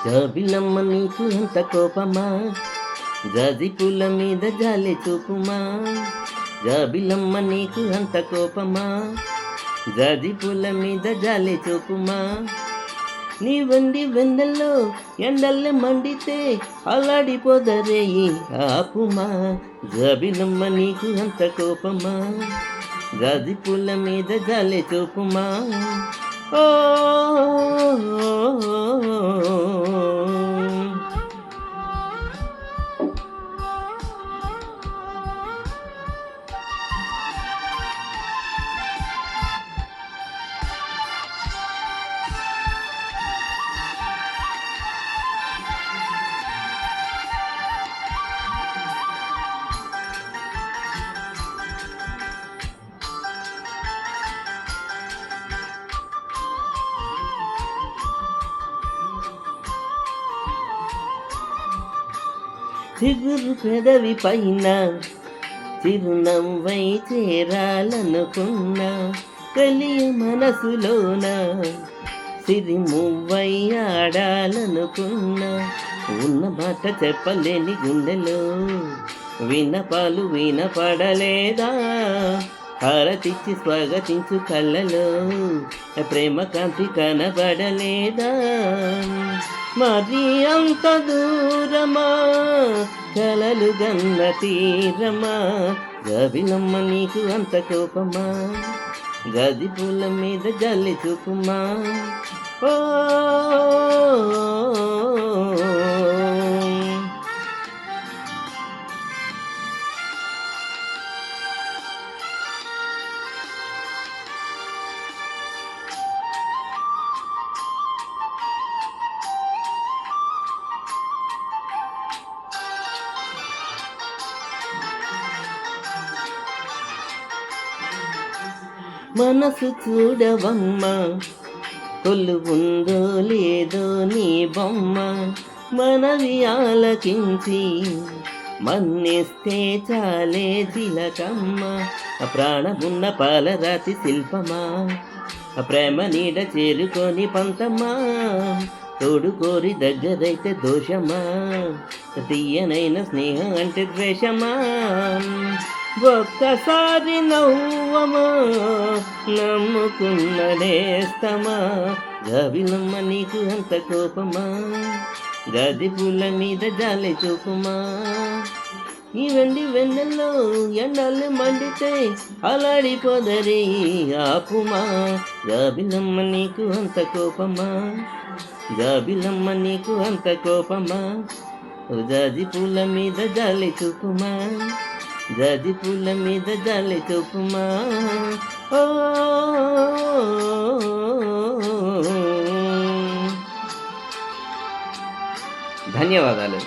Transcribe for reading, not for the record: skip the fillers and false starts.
జాబిలమ్మ నీకు అంత కోపమా, జాజి పూల మీద జాలి చూపుమా. జాబిలమ్మ నీకు అంత కోపమా, జాజి పూల మీద జాలి చూపుమా. నీ వండి వెన్నెల్లో ఎండల్లే మండితే అల్లాడిపోదరేయి ఆపుమా. జాబిలమ్మ నీకు అంత కోపమా, జాజి పూల మీద జాలి చూపుమా. ఓ చిగురు పెదవి పైన చిరునవ్వై చేరాలనుకున్నా, కలియ మనసులోన సిరిమువ్వై ఆడాలనుకున్నా. ఉన్న మాట చెప్పలేని గుండెలో వినపాలు వినపడలేదా. హారతిచ్చి స్వాగతించు కళ్ళలో ప్రేమ కాంతి కనబడలేదా. మరి అంత దూరమా కలలు గన్న తీరమా. జాబిలమ్మ నీకు అంత కోపమా, గది పూల మీద జల్లి చూపుమా. ఓ మనసు చూడవమ్మా, కొలువుందో లేదో నీ బొమ్మ. మనవి ఆలకించి మన్నిస్తే చాలే తిలకమ్మ. ప్రాణమున్న పాలరాతి శిల్పమా, ప్రేమ నీడ చేరుకొని పంతమా. తోడు కోరి దగ్గరైతే దోషమా, తీయనైన స్నేహం అంటే ద్వేషమా. ఒక్కసారి నవ్వమా, నమ్ముకున్న నేస్తమా. జాబిలమ్మ నీకు అంత కోపమా, గది పూల మీద జాలి చూపుమా. ఈ వెండి వెన్నెల్లో ఎండలు మండితే అలాడిపోదరి ఆపుమా. జాబిలమ్మ నీకు అంత కోపమా, జాబిలమ్మ నీకు అంత కోపమా. జాజి పూల మీద జాలి చూపుమా, జాజి పూల మీద జాలి చూపుమా. ఓ ధన్యవాదాలు.